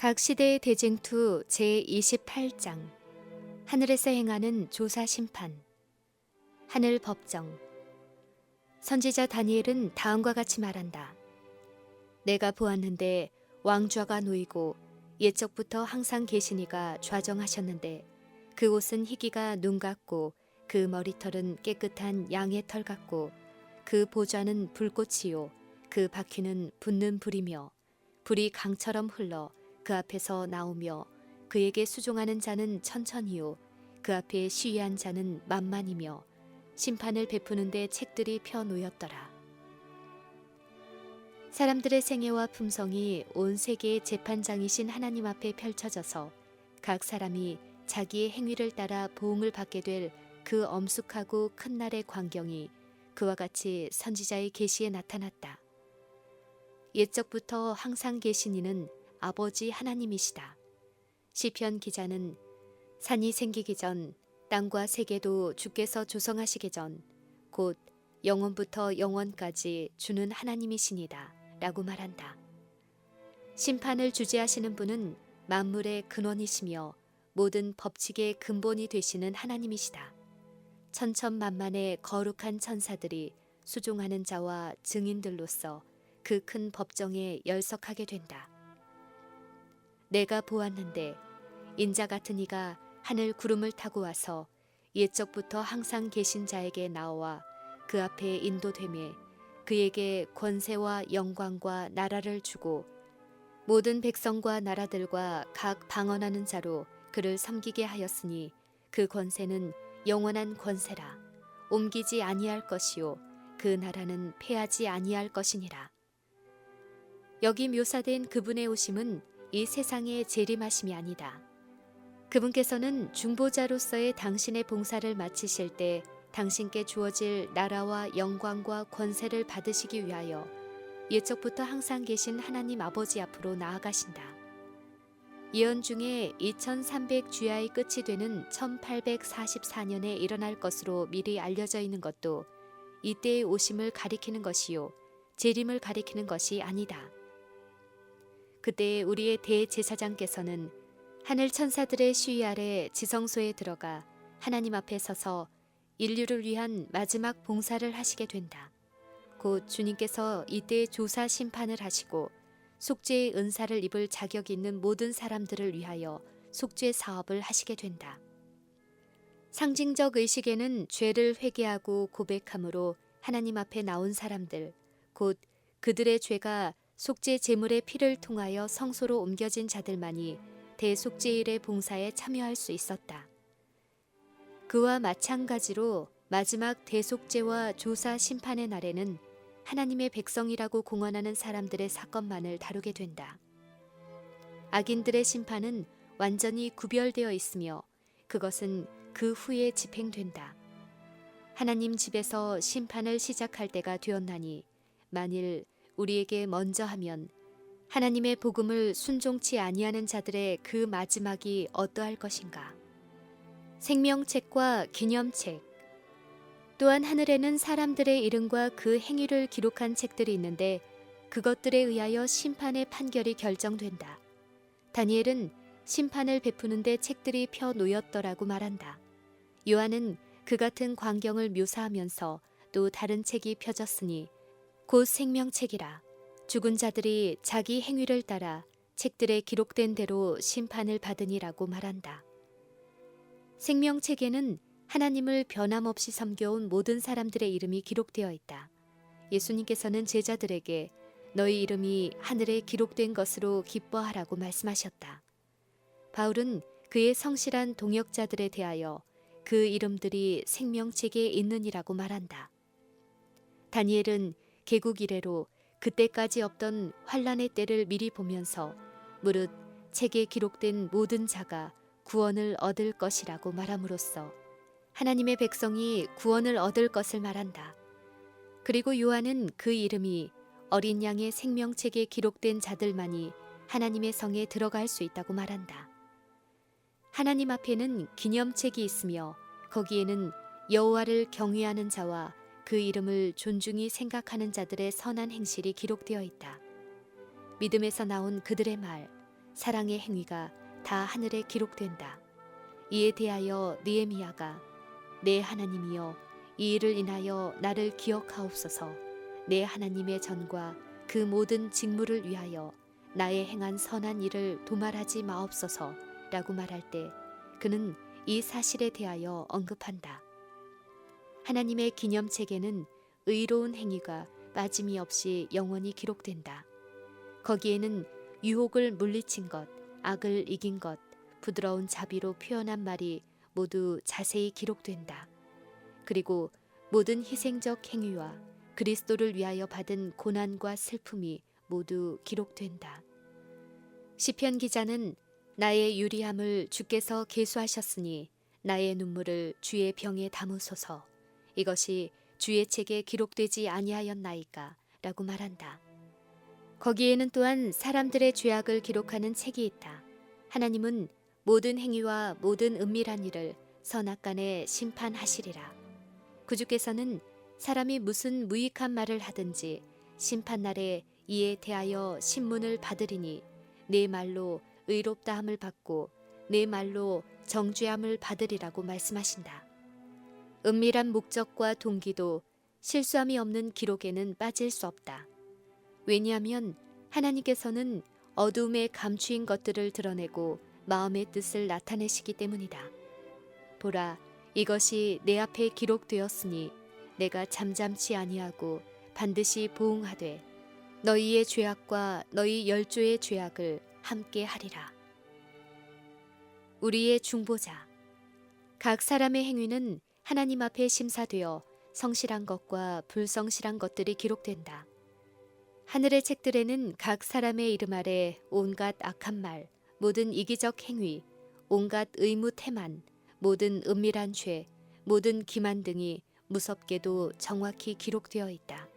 각 시대의 대쟁투 제28장 하늘에서 행하는 조사 심판. 하늘 법정. 선지자 다니엘은 다음과 같이 말한다. 내가 보았는데 왕좌가 놓이고 옛적부터 항상 계시니가 좌정하셨는데 그 옷은 희기가 눈 같고 그 머리털은 깨끗한 양의 털 같고 그 보좌는 불꽃이요 그 바퀴는 붙는 불이며 불이 강처럼 흘러 그 앞에서 나오며 그에게 수종하는 자는 천천히요 그 앞에 시위한 자는 만만이며 심판을 베푸는데 책들이 펴 놓였더라. 사람들의 생애와 품성이 온 세계의 재판장이신 하나님 앞에 펼쳐져서 각 사람이 자기의 행위를 따라 보응을 받게 될 그 엄숙하고 큰 날의 광경이 그와 같이 선지자의 계시에 나타났다. 옛적부터 항상 계신 이는 아버지 하나님이시다. 시편 기자는 산이 생기기 전 땅과 세계도 주께서 조성하시기 전 곧 영원부터 영원까지 주는 하나님이시니다 라고 말한다. 심판을 주재하시는 분은 만물의 근원이시며 모든 법칙의 근본이 되시는 하나님이시다. 천천만만의 거룩한 천사들이 수종하는 자와 증인들로서 그 큰 법정에 열석하게 된다. 내가 보았는데 인자 같은 이가 하늘 구름을 타고 와서 옛적부터 항상 계신 자에게 나와 그 앞에 인도되매 그에게 권세와 영광과 나라를 주고 모든 백성과 나라들과 각 방언하는 자로 그를 섬기게 하였으니 그 권세는 영원한 권세라. 옮기지 아니할 것이요 그 나라는 패하지 아니할 것이니라. 여기 묘사된 그분의 오심은 이 세상의 재림하심이 아니다. 그분께서는 중보자로서의 당신의 봉사를 마치실 때 당신께 주어질 나라와 영광과 권세를 받으시기 위하여 옛적부터 항상 계신 하나님 아버지 앞으로 나아가신다. 예언 중에 2300 주야의 끝이 되는 1844년에 일어날 것으로 미리 알려져 있는 것도 이때의 오심을 가리키는 것이요 재림을 가리키는 것이 아니다. 그때 우리의 대제사장께서는 하늘 천사들의 시위 아래 지성소에 들어가 하나님 앞에 서서 인류를 위한 마지막 봉사를 하시게 된다. 곧 주님께서 이때 조사 심판을 하시고 속죄의 은사를 입을 자격 있는 모든 사람들을 위하여 속죄 사업을 하시게 된다. 상징적 의식에는 죄를 회개하고 고백함으로 하나님 앞에 나온 사람들, 곧 그들의 죄가 속죄 제물의 피를 통하여 성소로 옮겨진 자들만이 대속죄일의 봉사에 참여할 수 있었다. 그와 마찬가지로 마지막 대속죄와 조사 심판의 날에는 하나님의 백성이라고 공언하는 사람들의 사건만을 다루게 된다. 악인들의 심판은 완전히 구별되어 있으며 그것은 그 후에 집행된다. 하나님 집에서 심판을 시작할 때가 되었나니 만일 우리에게 먼저 하면 하나님의 복음을 순종치 아니하는 자들의 그 마지막이 어떠할 것인가. 생명책과 기념책, 또한 하늘에는 사람들의 이름과 그 행위를 기록한 책들이 있는데 그것들에 의하여 심판의 판결이 결정된다. 다니엘은 심판을 베푸는데 책들이 펴 놓였더라고 말한다. 요한은 그 같은 광경을 묘사하면서 또 다른 책이 펴졌으니 곧 생명책이라. 죽은 자들이 자기 행위를 따라 책들에 기록된 대로 심판을 받으니라고 말한다. 생명책에는 하나님을 변함없이 섬겨온 모든 사람들의 이름이 기록되어 있다. 예수님께서는 제자들에게 너희 이름이 하늘에 기록된 것으로 기뻐하라고 말씀하셨다. 바울은 그의 성실한 동역자들에 대하여 그 이름들이 생명책에 있느니라고 말한다. 다니엘은 개국 이래로 그때까지 없던 환란의 때를 미리 보면서 무릇 책에 기록된 모든 자가 구원을 얻을 것이라고 말함으로써 하나님의 백성이 구원을 얻을 것을 말한다. 그리고 요한은 그 이름이 어린 양의 생명책에 기록된 자들만이 하나님의 성에 들어갈 수 있다고 말한다. 하나님 앞에는 기념책이 있으며 거기에는 여호와를 경외하는 자와 그 이름을 존중히 생각하는 자들의 선한 행실이 기록되어 있다. 믿음에서 나온 그들의 말, 사랑의 행위가 다 하늘에 기록된다. 이에 대하여 느헤미야가 내 하나님이여 이 일을 인하여 나를 기억하옵소서. 내 하나님의 전과 그 모든 직무를 위하여 나의 행한 선한 일을 도말하지 마옵소서 라고 말할 때 그는 이 사실에 대하여 언급한다. 하나님의 기념책에는 의로운 행위가 빠짐이 없이 영원히 기록된다. 거기에는 유혹을 물리친 것, 악을 이긴 것, 부드러운 자비로 표현한 말이 모두 자세히 기록된다. 그리고 모든 희생적 행위와 그리스도를 위하여 받은 고난과 슬픔이 모두 기록된다. 시편 기자는 나의 유리함을 주께서 계수하셨으니 나의 눈물을 주의 병에 담으소서. 이것이 주의 책에 기록되지 아니하였나이까 라고 말한다. 거기에는 또한 사람들의 죄악을 기록하는 책이 있다. 하나님은 모든 행위와 모든 은밀한 일을 선악간에 심판하시리라. 구주께서는 사람이 무슨 무익한 말을 하든지 심판날에 이에 대하여 신문을 받으리니 내 말로 의롭다함을 받고 내 말로 정죄함을 받으리라고 말씀하신다. 은밀한 목적과 동기도 실수함이 없는 기록에는 빠질 수 없다. 왜냐하면 하나님께서는 어두움에 감추인 것들을 드러내고 마음의 뜻을 나타내시기 때문이다. 보라, 이것이 내 앞에 기록되었으니 내가 잠잠치 아니하고 반드시 보응하되 너희의 죄악과 너희 열조의 죄악을 함께 하리라. 우리의 중보자. 각 사람의 행위는 하나님 앞에 심사되어 성실한 것과 불성실한 것들이 기록된다. 하늘의 책들에는 각 사람의 이름 아래 온갖 악한 말, 모든 이기적 행위, 온갖 의무 태만, 모든 은밀한 죄, 모든 기만 등이 무섭게도 정확히 기록되어 있다.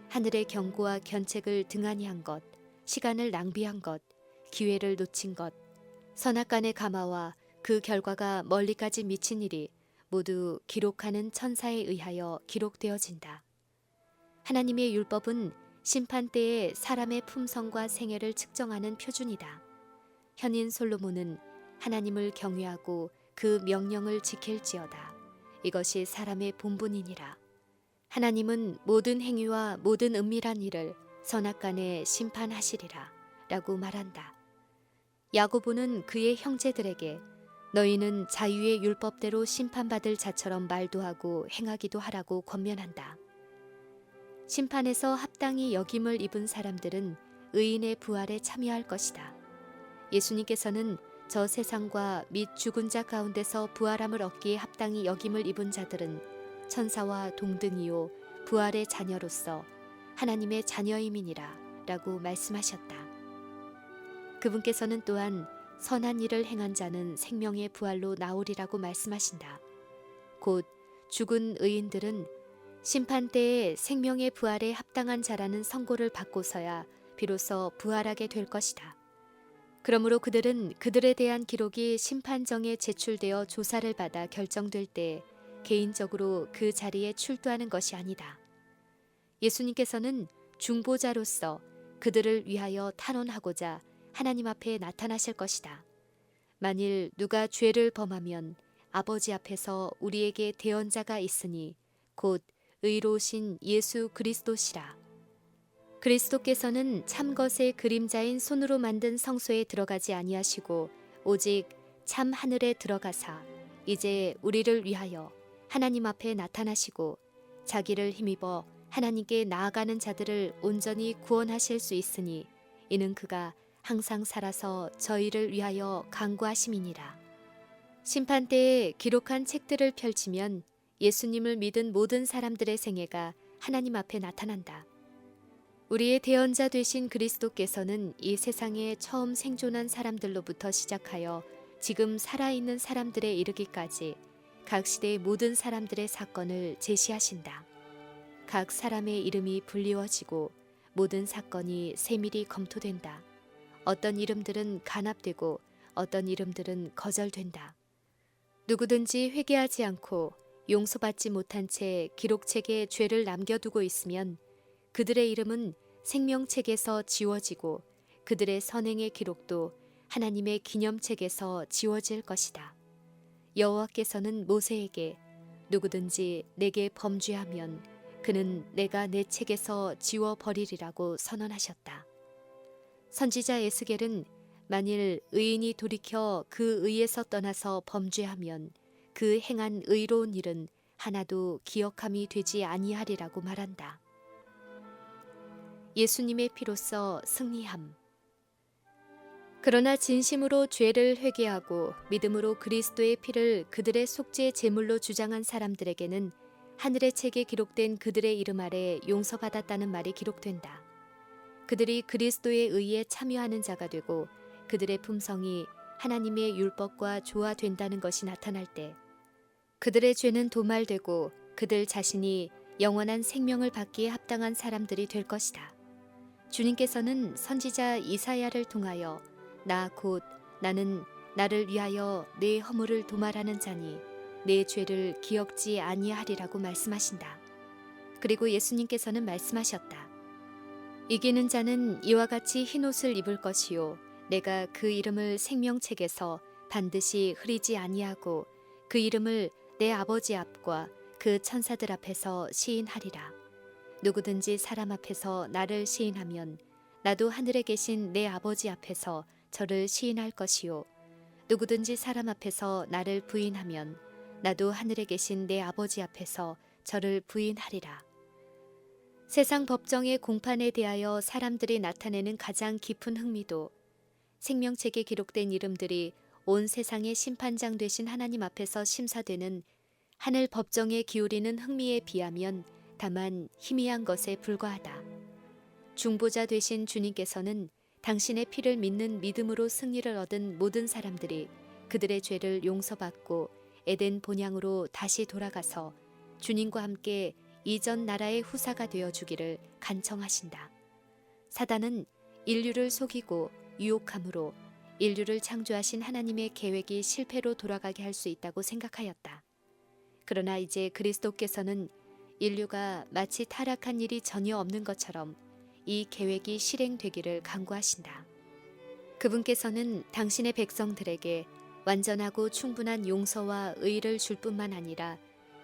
하늘의 경고와 견책을 등한히 한 것, 시간을 낭비한 것, 기회를 놓친 것, 선악간의 가마와 그 결과가 멀리까지 미친 일이 모두 기록하는 천사에 의하여 기록되어진다. 하나님의 율법은 심판 때에 사람의 품성과 생애를 측정하는 표준이다. 현인 솔로몬은 하나님을 경외하고 그 명령을 지킬지어다. 이것이 사람의 본분이니라. 하나님은 모든 행위와 모든 은밀한 일을 선악간에 심판하시리라 라고 말한다. 야고보는 그의 형제들에게 너희는 자유의 율법대로 심판받을 자처럼 말도 하고 행하기도 하라고 권면한다. 심판에서 합당히 여김을 입은 사람들은 의인의 부활에 참여할 것이다. 예수님께서는 저 세상과 및 죽은 자 가운데서 부활함을 얻기에 합당히 여김을 입은 자들은 천사와 동등이요 부활의 자녀로서 하나님의 자녀임이니라 라고 말씀하셨다. 그분께서는 또한 선한 일을 행한 자는 생명의 부활로 나오리라고 말씀하신다. 곧 죽은 의인들은 심판 때에 생명의 부활에 합당한 자라는 선고를 받고서야 비로소 부활하게 될 것이다. 그러므로 그들은 그들에 대한 기록이 심판정에 제출되어 조사를 받아 결정될 때 개인적으로 그 자리에 출두하는 것이 아니다. 예수님께서는 중보자로서 그들을 위하여 탄원하고자 하나님 앞에 나타나실 것이다. 만일 누가 죄를 범하면 아버지 앞에서 우리에게 대언자가 있으니 곧 의로우신 예수 그리스도시라. 그리스도께서는 참것의 그림자인 손으로 만든 성소에 들어가지 아니하시고 오직 참 하늘에 들어가사 이제 우리를 위하여 하나님 앞에 나타나시고 자기를 힘입어 하나님께 나아가는 자들을 온전히 구원하실 수 있으니 이는 그가 항상 살아서 저희를 위하여 간구하심이니라. 심판 때에 기록한 책들을 펼치면 예수님을 믿은 모든 사람들의 생애가 하나님 앞에 나타난다. 우리의 대언자 되신 그리스도께서는 이 세상에 처음 생존한 사람들로부터 시작하여 지금 살아있는 사람들에 이르기까지 각 시대의 모든 사람들의 사건을 제시하신다. 각 사람의 이름이 불리워지고 모든 사건이 세밀히 검토된다. 어떤 이름들은 간합되고 어떤 이름들은 거절된다. 누구든지 회개하지 않고 용서받지 못한 채 기록책에 죄를 남겨두고 있으면 그들의 이름은 생명책에서 지워지고 그들의 선행의 기록도 하나님의 기념책에서 지워질 것이다. 여호와께서는 모세에게 누구든지 내게 범죄하면 그는 내가 내 책에서 지워버리리라고 선언하셨다. 선지자 에스겔은 만일 의인이 돌이켜 그 의에서 떠나서 범죄하면 그 행한 의로운 일은 하나도 기억함이 되지 아니하리라고 말한다. 예수님의 피로써 승리함. 그러나 진심으로 죄를 회개하고 믿음으로 그리스도의 피를 그들의 속죄 제물로 주장한 사람들에게는 하늘의 책에 기록된 그들의 이름 아래 용서받았다는 말이 기록된다. 그들이 그리스도의 의에 참여하는 자가 되고 그들의 품성이 하나님의 율법과 조화된다는 것이 나타날 때 그들의 죄는 도말되고 그들 자신이 영원한 생명을 받기에 합당한 사람들이 될 것이다. 주님께서는 선지자 이사야를 통하여 나 곧 나는 나를 위하여 내 허물을 도말하는 자니 내 죄를 기억지 아니하리라고 말씀하신다. 그리고 예수님께서는 말씀하셨다. 이기는 자는 이와 같이 흰옷을 입을 것이요 내가 그 이름을 생명책에서 반드시 흐리지 아니하고 그 이름을 내 아버지 앞과 그 천사들 앞에서 시인하리라. 누구든지 사람 앞에서 나를 시인하면 나도 하늘에 계신 내 아버지 앞에서 저를 시인할 것이요 누구든지 사람 앞에서 나를 부인하면 나도 하늘에 계신 내 아버지 앞에서 저를 부인하리라. 세상 법정의 공판에 대하여 사람들이 나타내는 가장 깊은 흥미도 생명책에 기록된 이름들이 온 세상의 심판장 되신 하나님 앞에서 심사되는 하늘 법정에 기울이는 흥미에 비하면 다만 희미한 것에 불과하다. 중보자 되신 주님께서는 당신의 피를 믿는 믿음으로 승리를 얻은 모든 사람들이 그들의 죄를 용서받고 에덴 본향으로 다시 돌아가서 주님과 함께 이전 나라의 후사가 되어주기를 간청하신다. 사단은 인류를 속이고 유혹함으로 인류를 창조하신 하나님의 계획이 실패로 돌아가게 할 수 있다고 생각하였다. 그러나 이제 그리스도께서는 인류가 마치 타락한 일이 전혀 없는 것처럼 이 계획이 실행되기를 간구하신다. 그분께서는 당신의 백성들에게 완전하고 충분한 용서와 의를 줄 뿐만 아니라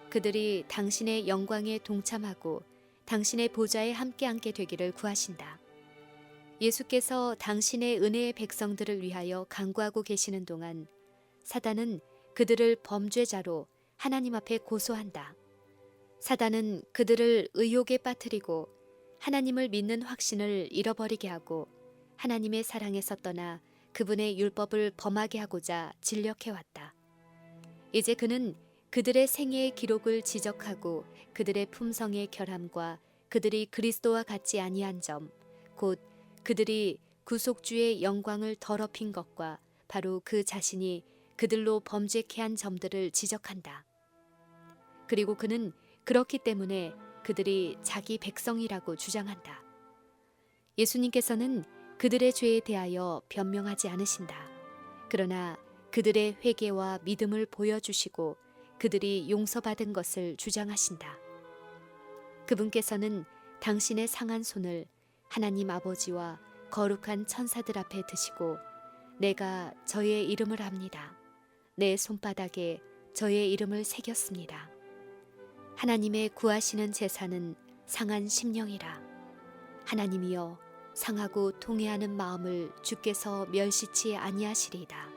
그들이 당신의 영광에 동참하고 당신의 보좌에 함께 앉게 되기를 구하신다. 예수께서 당신의 은혜의 백성들을 위하여 간구하고 계시는 동안 사단은 그들을 범죄자로 하나님 앞에 고소한다. 사단은 그들을 의욕에 빠뜨리고 하나님을 믿는 확신을 잃어버리게 하고 하나님의 사랑에서 떠나 그분의 율법을 범하게 하고자 진력해왔다. 이제 그는 그들의 생애의 기록을 지적하고 그들의 품성의 결함과 그들이 그리스도와 같지 아니한 점, 곧 그들이 구속주의 영광을 더럽힌 것과 바로 그 자신이 그들로 범죄케 한 점들을 지적한다. 그리고 그는 그렇기 때문에 그들이 자기 백성이라고 주장한다. 예수님께서는 그들의 죄에 대하여 변명하지 않으신다. 그러나 그들의 회개와 믿음을 보여주시고 그들이 용서받은 것을 주장하신다. 그분께서는 당신의 상한 손을 하나님 아버지와 거룩한 천사들 앞에 드시고 내가 저의 이름을 압니다. 내 손바닥에 저의 이름을 새겼습니다. 하나님의 구하시는 제사는 상한 심령이라. 하나님이여 상하고 통회하는 마음을 주께서 멸시치 아니하시리이다.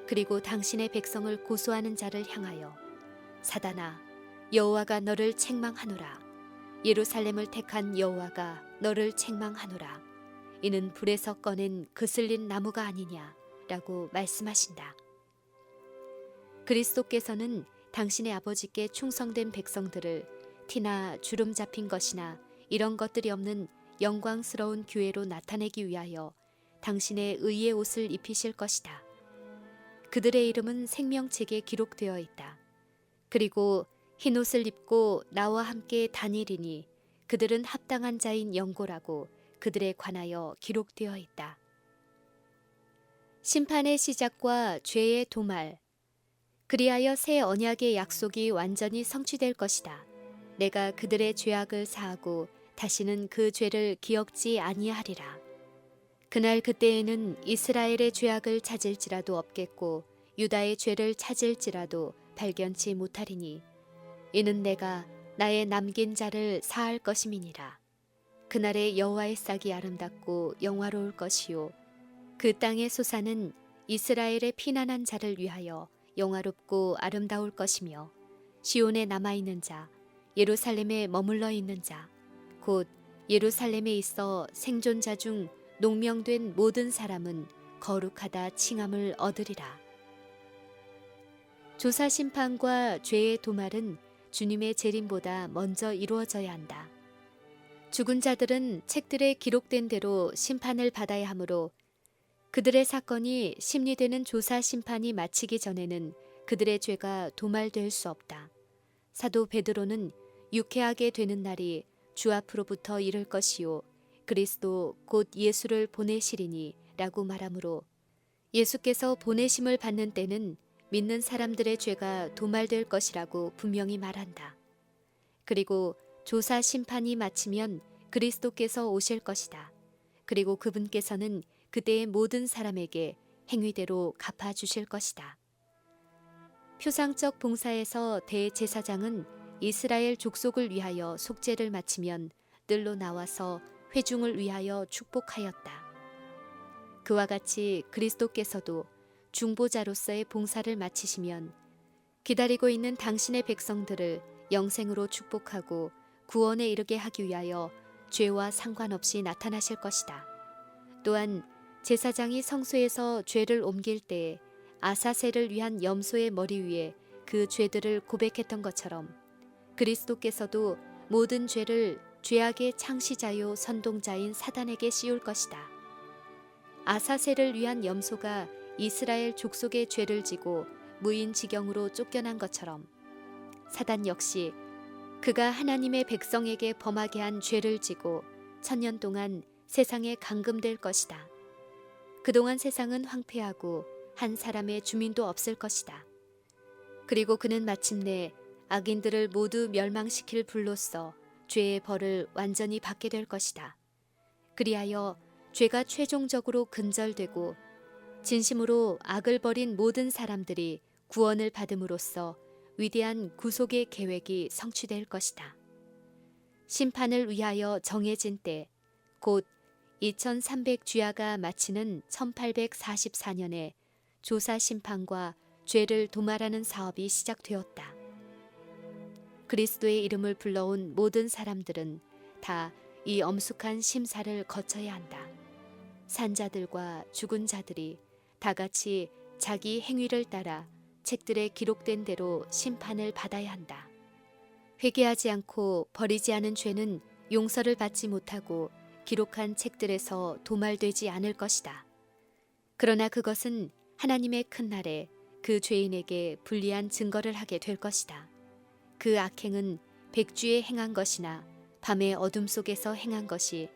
그리고 당신의 백성을 고소하는 자를 향하여 사단아 여호와가 너를 책망하노라. 예루살렘을 택한 여호와가 너를 책망하노라. 이는 불에서 꺼낸 그슬린 나무가 아니냐라고 말씀하신다. 그리스도께서는 당신의 아버지께 충성된 백성들을 티나 주름 잡힌 것이나 이런 것들이 없는 영광스러운 교회로 나타내기 위하여 당신의 의의 옷을 입히실 것이다. 그들의 이름은 생명책에 기록되어 있다. 그리고 흰옷을 입고 나와 함께 다니리니 그들은 합당한 자인 영고라고 그들에 관하여 기록되어 있다. 심판의 시작과 죄의 도말. 그리하여 새 언약의 약속이 완전히 성취될 것이다. 내가 그들의 죄악을 사하고 다시는 그 죄를 기억지 아니하리라. 그날 그때에는 이스라엘의 죄악을 찾을지라도 없겠고 유다의 죄를 찾을지라도 발견치 못하리니 이는 내가 나의 남긴 자를 사할 것임이니라. 그날의 여호와의 싹이 아름답고 영화로울 것이요 그 땅의 소사는 이스라엘의 피난한 자를 위하여 영화롭고 아름다울 것이며 시온에 남아있는 자 예루살렘에 머물러 있는 자 곧 예루살렘에 있어 생존자 중 농명된 모든 사람은 거룩하다 칭함을 얻으리라. 조사 심판과 죄의 도말은 주님의 재림보다 먼저 이루어져야 한다. 죽은 자들은 책들에 기록된 대로 심판을 받아야 하므로 그들의 사건이 심리되는 조사 심판이 마치기 전에는 그들의 죄가 도말될 수 없다. 사도 베드로는 유쾌하게 되는 날이 주 앞으로부터 이를 것이요 그리스도 곧 예수를 보내시리니 라고 말하므로 예수께서 보내심을 받는 때는 믿는 사람들의 죄가 도말될 것이라고 분명히 말한다. 그리고 조사 심판이 마치면 그리스도께서 오실 것이다. 그리고 그분께서는 그때의 모든 사람에게 행위대로 갚아주실 것이다. 표상적 봉사에서 대제사장은 이스라엘 족속을 위하여 속죄를 마치면 뜰로 나와서 회중을 위하여 축복하였다. 그와 같이 그리스도께서도 중보자로서의 봉사를 마치시면 기다리고 있는 당신의 백성들을 영생으로 축복하고 구원에 이르게 하기 위하여 죄와 상관없이 나타나실 것이다. 또한 제사장이 성소에서 죄를 옮길 때에 아사셀을 위한 염소의 머리 위에 그 죄들을 고백했던 것처럼 그리스도께서도 모든 죄를 죄악의 창시자요 선동자인 사단에게 씌울 것이다. 아사셀을 위한 염소가 이스라엘 족속의 죄를 지고 무인지경으로 쫓겨난 것처럼 사단 역시 그가 하나님의 백성에게 범하게 한 죄를 지고 1000년 동안 세상에 감금될 것이다. 그동안 세상은 황폐하고 한 사람의 주민도 없을 것이다. 그리고 그는 마침내 악인들을 모두 멸망시킬 불로써 죄의 벌을 완전히 받게 될 것이다. 그리하여 죄가 최종적으로 근절되고 진심으로 악을 버린 모든 사람들이 구원을 받음으로써 위대한 구속의 계획이 성취될 것이다. 심판을 위하여 정해진 때, 곧 2300주야가 마치는 1844년에 조사 심판과 죄를 도말하는 사업이 시작되었다. 그리스도의 이름을 불러온 모든 사람들은 다 이 엄숙한 심사를 거쳐야 한다. 산자들과 죽은 자들이 다 같이 자기 행위를 따라 책들에 기록된 대로 심판을 받아야 한다. 회개하지 않고 버리지 않은 죄는 용서를 받지 못하고 기록한 책들에서 도말되지 않을 것이다. 그러나 그것은 하나님의 큰 날에 그 죄인에게 불리한 증거를 하게 될 것이다. 그 악행은 백주에 행한 것이나 밤의 어둠 속에서 행한 것이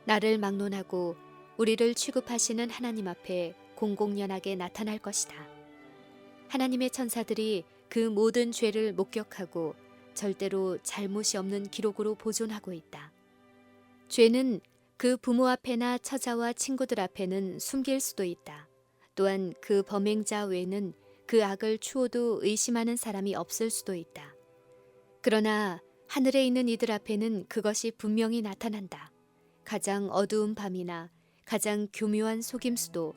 나를 막론하고 우리를 취급하시는 하나님 앞에 공공연하게 나타날 것이다. 하나님의 천사들이 그 모든 죄를 목격하고 절대로 잘못이 없는 기록으로 보존하고 있다. 죄는 그 부모 앞에나 처자와 친구들 앞에는 숨길 수도 있다. 또한 그 범행자 외에는 그 악을 추호도 의심하는 사람이 없을 수도 있다. 그러나 하늘에 있는 이들 앞에는 그것이 분명히 나타난다. 가장 어두운 밤이나 가장 교묘한 속임수도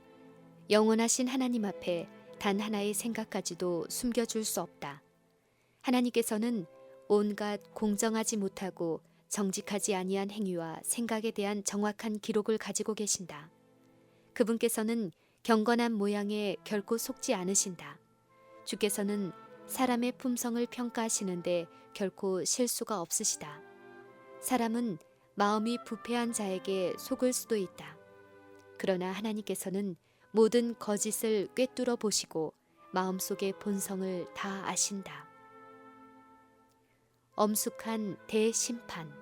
영원하신 하나님 앞에 단 하나의 생각까지도 숨겨줄 수 없다. 하나님께서는 온갖 공정하지 못하고 정직하지 아니한 행위와 생각에 대한 정확한 기록을 가지고 계신다. 그분께서는 경건한 모양에 결코 속지 않으신다. 주께서는 사람의 품성을 평가하시는데 결코 실수가 없으시다. 사람은 마음이 부패한 자에게 속을 수도 있다. 그러나 하나님께서는 모든 거짓을 꿰뚫어 보시고 마음속의 본성을 다 아신다. 엄숙한 대심판.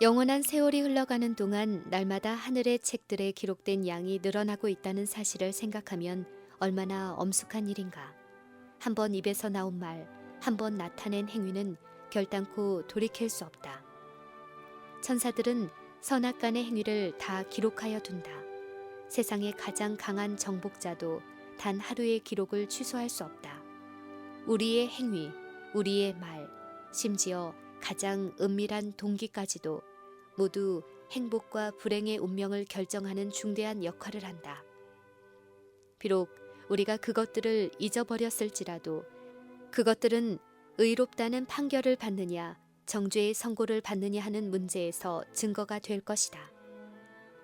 영원한 세월이 흘러가는 동안 날마다 하늘의 책들에 기록된 양이 늘어나고 있다는 사실을 생각하면 얼마나 엄숙한 일인가. 한 번 입에서 나온 말, 한 번 나타낸 행위는 결단코 돌이킬 수 없다. 천사들은 선악간의 행위를 다 기록하여 둔다. 세상의 가장 강한 정복자도 단 하루의 기록을 취소할 수 없다. 우리의 행위, 우리의 말, 심지어 가장 은밀한 동기까지도 모두 행복과 불행의 운명을 결정하는 중대한 역할을 한다. 비록 우리가 그것들을 잊어버렸을지라도 그것들은 의롭다는 판결을 받느냐 정죄의 선고를 받느냐 하는 문제에서 증거가 될 것이다.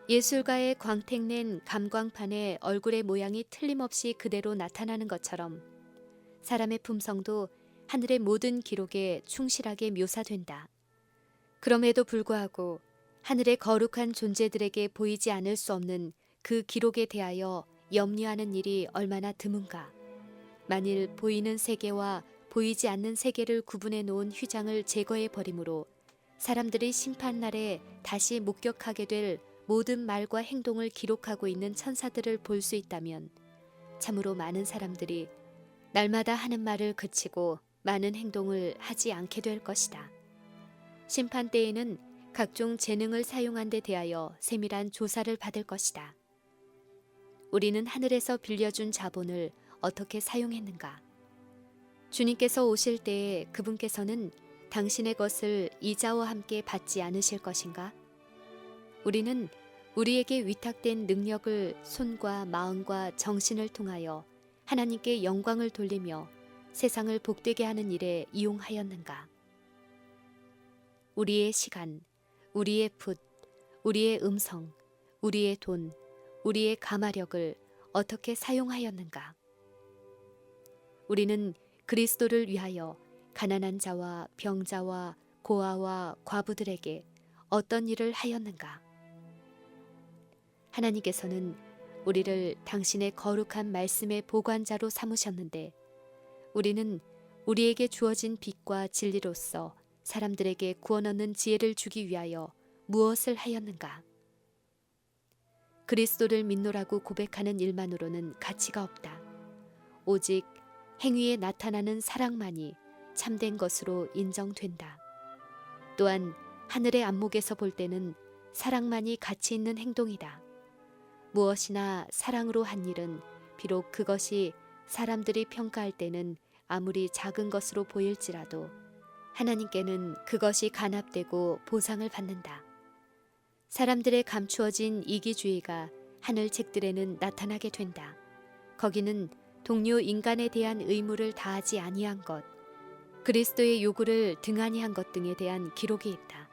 예술가의 광택낸 감광판에 얼굴의 모양이 틀림없이 그대로 나타나는 것처럼 사람의 품성도 하늘의 모든 기록에 충실하게 묘사된다. 그럼에도 불구하고 하늘의 거룩한 존재들에게 보이지 않을 수 없는 그 기록에 대하여 염려하는 일이 얼마나 드문가. 만일 보이는 세계와 보이지 않는 세계를 구분해 놓은 휘장을 제거해 버림으로 사람들이 심판날에 다시 목격하게 될 모든 말과 행동을 기록하고 있는 천사들을 볼 수 있다면 참으로 많은 사람들이 날마다 하는 말을 그치고 많은 행동을 하지 않게 될 것이다. 심판 때에는 각종 재능을 사용한 데 대하여 세밀한 조사를 받을 것이다. 우리는 하늘에서 빌려준 자본을 어떻게 사용했는가? 주님께서 오실 때에 그분께서는 당신의 것을 이자와 함께 받지 않으실 것인가? 우리는 우리에게 위탁된 능력을 손과 마음과 정신을 통하여 하나님께 영광을 돌리며 세상을 복되게 하는 일에 이용하였는가? 우리의 시간, 우리의 붓, 우리의 음성, 우리의 돈, 우리의 가마력을 어떻게 사용하였는가? 우리는 그리스도를 위하여 가난한 자와 병자와 고아와 과부들에게 어떤 일을 하였는가? 하나님께서는 우리를 당신의 거룩한 말씀의 보관자로 삼으셨는데 우리는 우리에게 주어진 빛과 진리로서 사람들에게 구원 얻는 지혜를 주기 위하여 무엇을 하였는가? 그리스도를 믿노라고 고백하는 일만으로는 가치가 없다. 오직 행위에 나타나는 사랑만이 참된 것으로 인정된다. 또한 하늘의 안목에서 볼 때는 사랑만이 가치 있는 행동이다. 무엇이나 사랑으로 한 일은 비록 그것이 사람들이 평가할 때는 아무리 작은 것으로 보일지라도 하나님께는 그것이 간합되고 보상을 받는다. 사람들의 감추어진 이기주의가 하늘 책들에는 나타나게 된다. 거기는 동료 인간에 대한 의무를 다하지 아니한 것, 그리스도의 요구를 등한히 한 것 등에 대한 기록이 있다.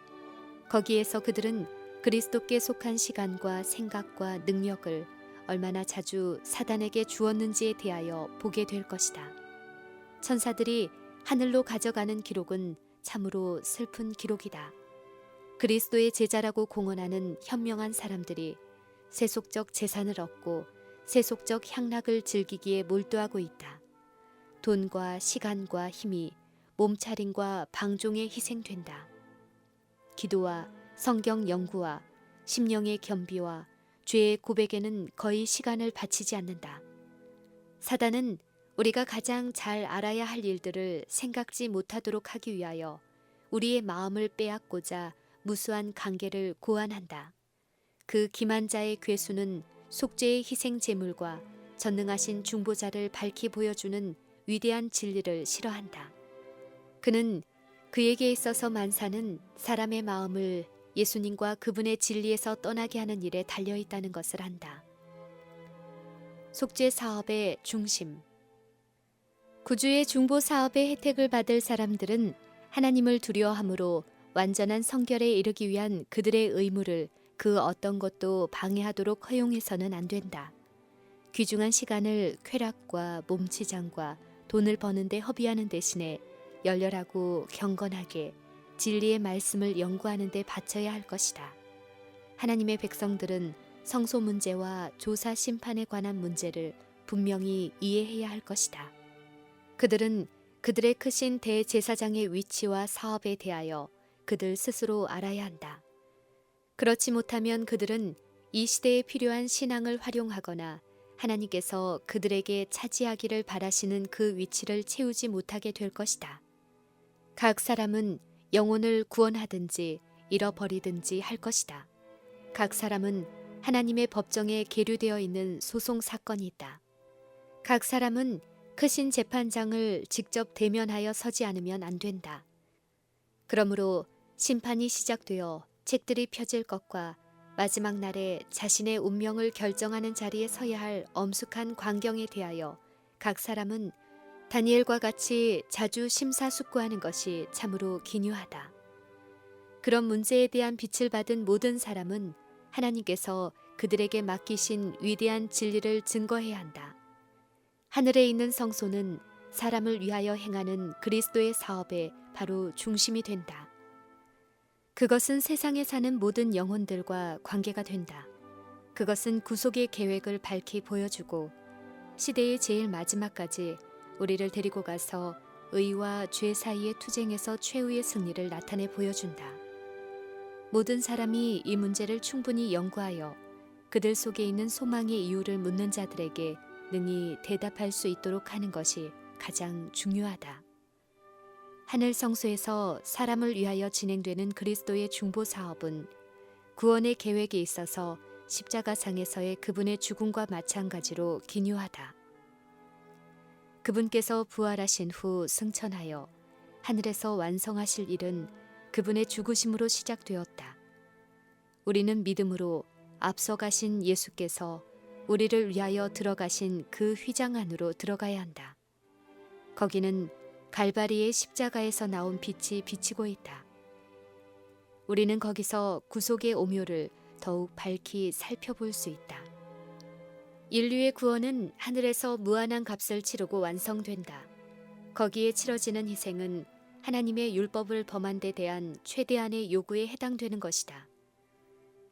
거기에서 그들은 그리스도께 속한 시간과 생각과 능력을 얼마나 자주 사단에게 주었는지에 대하여 보게 될 것이다. 천사들이 하늘로 가져가는 기록은 참으로 슬픈 기록이다. 그리스도의 제자라고 공언하는 현명한 사람들이 세속적 재산을 얻고 세속적 향락을 즐기기에 몰두하고 있다. 돈과 시간과 힘이 몸차림과 방종에 희생된다. 기도와 성경 연구와 심령의 겸비와 죄의 고백에는 거의 시간을 바치지 않는다. 사단은 우리가 가장 잘 알아야 할 일들을 생각지 못하도록 하기 위하여 우리의 마음을 빼앗고자 무수한 관계를 고안한다. 그 기만자의 괴수는 속죄의 희생 제물과 전능하신 중보자를 밝히 보여주는 위대한 진리를 싫어한다. 그는 그에게 있어서 만사는 사람의 마음을 예수님과 그분의 진리에서 떠나게 하는 일에 달려있다는 것을 안다. 속죄 사업의 중심. 구주의 중보 사업의 혜택을 받을 사람들은 하나님을 두려워함으로 완전한 성결에 이르기 위한 그들의 의무를 그 어떤 것도 방해하도록 허용해서는 안 된다. 귀중한 시간을 쾌락과 몸치장과 돈을 버는 데 허비하는 대신에 열렬하고 경건하게 진리의 말씀을 연구하는 데 바쳐야 할 것이다. 하나님의 백성들은 성소 문제와 조사 심판에 관한 문제를 분명히 이해해야 할 것이다. 그들은 그들의 크신 대제사장의 위치와 사업에 대하여 그들 스스로 알아야 한다. 그렇지 못하면 그들은 이 시대에 필요한 신앙을 활용하거나 하나님께서 그들에게 차지하기를 바라시는 그 위치를 채우지 못하게 될 것이다. 각 사람은 영혼을 구원하든지 잃어버리든지 할 것이다. 각 사람은 하나님의 법정에 계류되어 있는 소송 사건이 있다. 각 사람은 크신 재판장을 직접 대면하여 서지 않으면 안 된다. 그러므로 심판이 시작되어 책들이 펴질 것과 마지막 날에 자신의 운명을 결정하는 자리에 서야 할 엄숙한 광경에 대하여 각 사람은 다니엘과 같이 자주 심사숙고하는 것이 참으로 기묘하다. 그런 문제에 대한 빛을 받은 모든 사람은 하나님께서 그들에게 맡기신 위대한 진리를 증거해야 한다. 하늘에 있는 성소는 사람을 위하여 행하는 그리스도의 사업의 바로 중심이 된다. 그것은 세상에 사는 모든 영혼들과 관계가 된다. 그것은 구속의 계획을 밝히 보여주고 시대의 제일 마지막까지 우리를 데리고 가서 의와 죄 사이의 투쟁에서 최후의 승리를 나타내 보여준다. 모든 사람이 이 문제를 충분히 연구하여 그들 속에 있는 소망의 이유를 묻는 자들에게 능히 대답할 수 있도록 하는 것이 가장 중요하다. 하늘 성소에서 사람을 위하여 진행되는 그리스도의 중보 사업은 구원의 계획에 있어서 십자가상에서의 그분의 죽음과 마찬가지로 기묘하다. 그분께서 부활하신 후 승천하여 하늘에서 완성하실 일은 그분의 죽으심으로 시작되었다. 우리는 믿음으로 앞서 가신 예수께서 우리를 위하여 들어가신 그 휘장 안으로 들어가야 한다. 거기는 갈바리의 십자가에서 나온 빛이 비치고 있다. 우리는 거기서 구속의 오묘를 더욱 밝히 살펴볼 수 있다. 인류의 구원은 하늘에서 무한한 값을 치르고 완성된다. 거기에 치러지는 희생은 하나님의 율법을 범한 데 대한 최대한의 요구에 해당되는 것이다.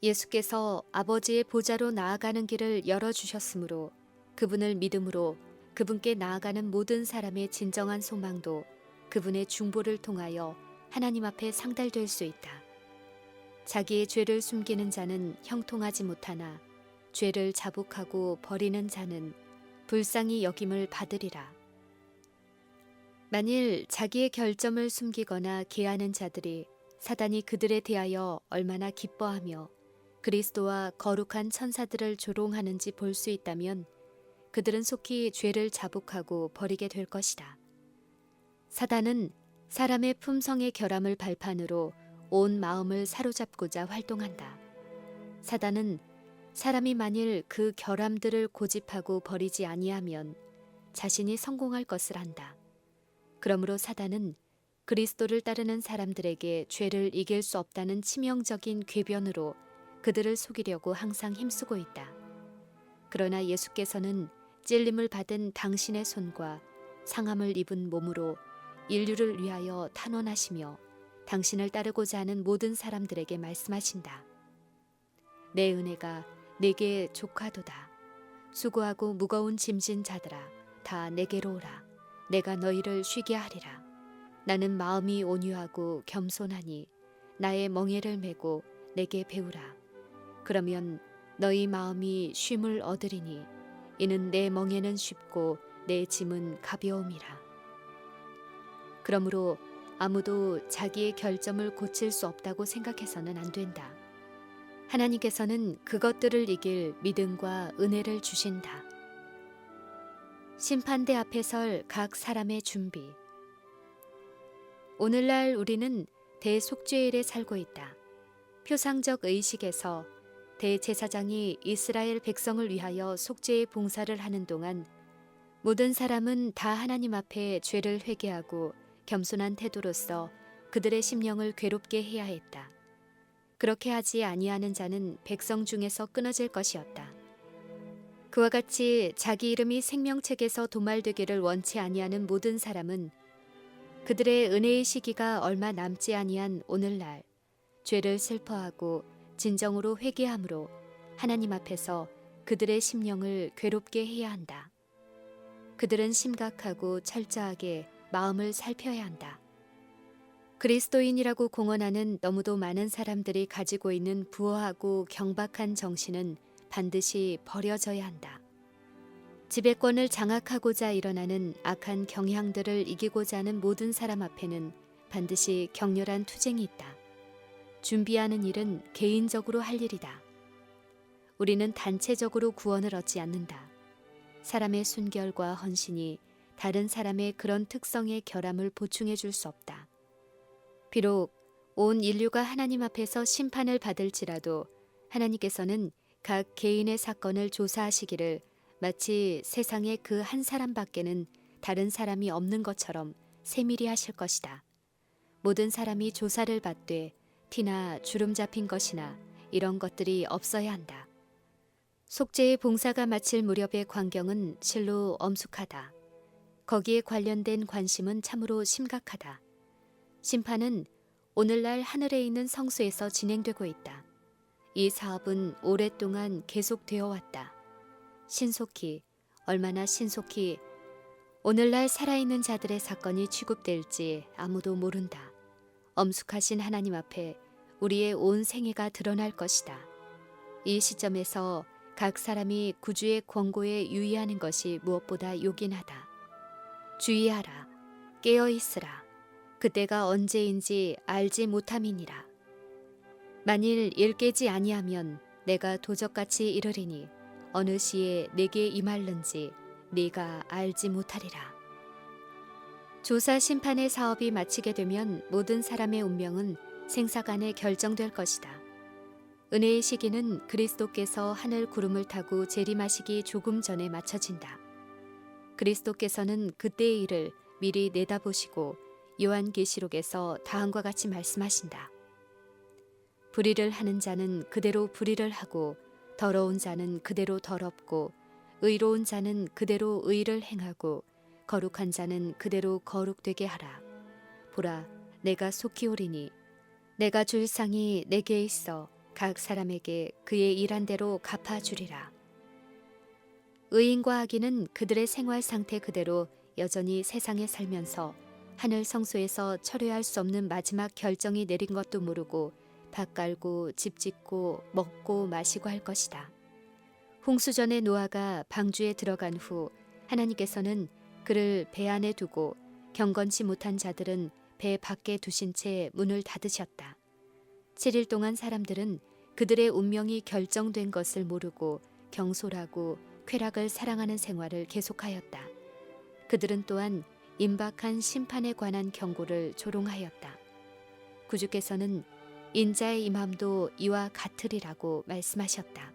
예수께서 아버지의 보좌로 나아가는 길을 열어주셨으므로 그분을 믿음으로 그분께 나아가는 모든 사람의 진정한 소망도 그분의 중보를 통하여 하나님 앞에 상달될 수 있다. 자기의 죄를 숨기는 자는 형통하지 못하나 죄를 자복하고 버리는 자는 불쌍히 여김을 받으리라. 만일 자기의 결점을 숨기거나 계하는 자들이 사단이 그들에 대하여 얼마나 기뻐하며 그리스도와 거룩한 천사들을 조롱하는지 볼 수 있다면 그들은 속히 죄를 자복하고 버리게 될 것이다. 사단은 사람의 품성의 결함을 발판으로 온 마음을 사로잡고자 활동한다. 사단은 사람이 만일 그 결함들을 고집하고 버리지 아니하면 자신이 성공할 것을 안다. 그러므로 사단은 그리스도를 따르는 사람들에게 죄를 이길 수 없다는 치명적인 궤변으로 그들을 속이려고 항상 힘쓰고 있다. 그러나 예수께서는 찔림을 받은 당신의 손과 상함을 입은 몸으로 인류를 위하여 탄원하시며 당신을 따르고자 하는 모든 사람들에게 말씀하신다. 내 은혜가 내게 족하도다. 수고하고 무거운 짐진 자들아 다 내게로 오라. 내가 너희를 쉬게 하리라. 나는 마음이 온유하고 겸손하니 나의 멍에를 메고 내게 배우라. 그러면 너희 마음이 쉼을 얻으리니 이는 내 멍에는 쉽고 내 짐은 가벼움이라. 그러므로 아무도 자기의 결점을 고칠 수 없다고 생각해서는 안 된다. 하나님께서는 그것들을 이길 믿음과 은혜를 주신다. 심판대 앞에 설 각 사람의 준비. 오늘날 우리는 대속죄일에 살고 있다. 표상적 의식에서 대제사장이 이스라엘 백성을 위하여 속죄의 봉사를 하는 동안 모든 사람은 다 하나님 앞에 죄를 회개하고 겸손한 태도로서 그들의 심령을 괴롭게 해야 했다. 그렇게 하지 아니하는 자는 백성 중에서 끊어질 것이었다. 그와 같이 자기 이름이 생명책에서 도말되기를 원치 아니하는 모든 사람은 그들의 은혜의 시기가 얼마 남지 아니한 오늘날 죄를 슬퍼하고 진정으로 회개함으로 하나님 앞에서 그들의 심령을 괴롭게 해야 한다. 그들은 심각하고 철저하게 마음을 살펴야 한다. 그리스도인이라고 공언하는 너무도 많은 사람들이 가지고 있는 부어하고 경박한 정신은 반드시 버려져야 한다. 지배권을 장악하고자 일어나는 악한 경향들을 이기고자 하는 모든 사람 앞에는 반드시 격렬한 투쟁이 있다. 준비하는 일은 개인적으로 할 일이다. 우리는 단체적으로 구원을 얻지 않는다. 사람의 순결과 헌신이 다른 사람의 그런 특성의 결함을 보충해 줄 수 없다. 비록 온 인류가 하나님 앞에서 심판을 받을지라도 하나님께서는 각 개인의 사건을 조사하시기를 마치 세상에 그 한 사람밖에는 다른 사람이 없는 것처럼 세밀히 하실 것이다. 모든 사람이 조사를 받되 티나 주름 잡힌 것이나 이런 것들이 없어야 한다. 속죄의 봉사가 마칠 무렵의 광경은 실로 엄숙하다. 거기에 관련된 관심은 참으로 심각하다. 심판은 오늘날 하늘에 있는 성소에서 진행되고 있다. 이 사업은 오랫동안 계속되어 왔다. 신속히, 얼마나 신속히 오늘날 살아있는 자들의 사건이 취급될지 아무도 모른다. 엄숙하신 하나님 앞에 우리의 온 생애가 드러날 것이다. 이 시점에서 각 사람이 구주의 권고에 유의하는 것이 무엇보다 요긴하다. 주의하라. 깨어있으라. 그때가 언제인지 알지 못함이니라. 만일 일깨지 아니하면 내가 도적같이 이르리니 어느 시에 내게 임할는지 네가 알지 못하리라. 조사 심판의 사업이 마치게 되면 모든 사람의 운명은 생사간에 결정될 것이다. 은혜의 시기는 그리스도께서 하늘 구름을 타고 재림하시기 조금 전에 맞춰진다. 그리스도께서는 그때의 일을 미리 내다보시고 요한계시록에서 다음과 같이 말씀하신다. 불의를 하는 자는 그대로 불의를 하고 더러운 자는 그대로 더럽고 의로운 자는 그대로 의를 행하고 거룩한 자는 그대로 거룩되게 하라. 보라, 내가 속히 오리니 내가 줄 상이 내게 있어 각 사람에게 그의 일한 대로 갚아주리라. 의인과 악인은 그들의 생활 상태 그대로 여전히 세상에 살면서 하늘 성소에서 철회할 수 없는 마지막 결정이 내린 것도 모르고 밭 갈고 집 짓고 먹고 마시고 할 것이다. 홍수전에 노아가 방주에 들어간 후 하나님께서는 그를 배 안에 두고 경건치 못한 자들은 배 밖에 두신 채 문을 닫으셨다. 7일 동안 사람들은 그들의 운명이 결정된 것을 모르고 경솔하고 쾌락을 사랑하는 생활을 계속하였다. 그들은 또한 임박한 심판에 관한 경고를 조롱하였다. 구주께서는 인자의 임함도 이와 같으리라고 말씀하셨다.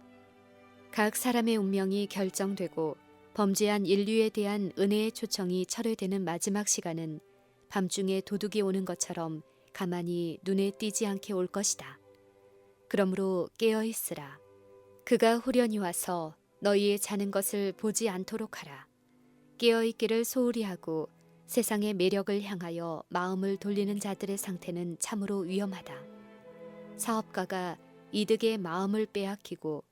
각 사람의 운명이 결정되고 범죄한 인류에 대한 은혜의 초청이 철회되는 마지막 시간은 밤중에 도둑이 오는 것처럼 가만히 눈에 띄지 않게 올 것이다. 그러므로 깨어있으라. 그가 후련히 와서 너희의 자는 것을 보지 않도록 하라. 깨어있기를 소홀히 하고 세상의 매력을 향하여 마음을 돌리는 자들의 상태는 참으로 위험하다. 사업가가 이득의 마음을 빼앗기고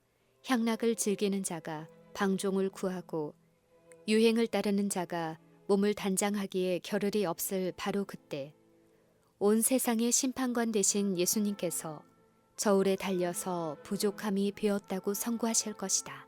향락을 즐기는 자가 방종을 구하고 유행을 따르는 자가 몸을 단장하기에 겨를이 없을 바로 그때 온 세상의 심판관 되신 예수님께서 저울에 달려서 부족함이 베었다고 선고하실 것이다.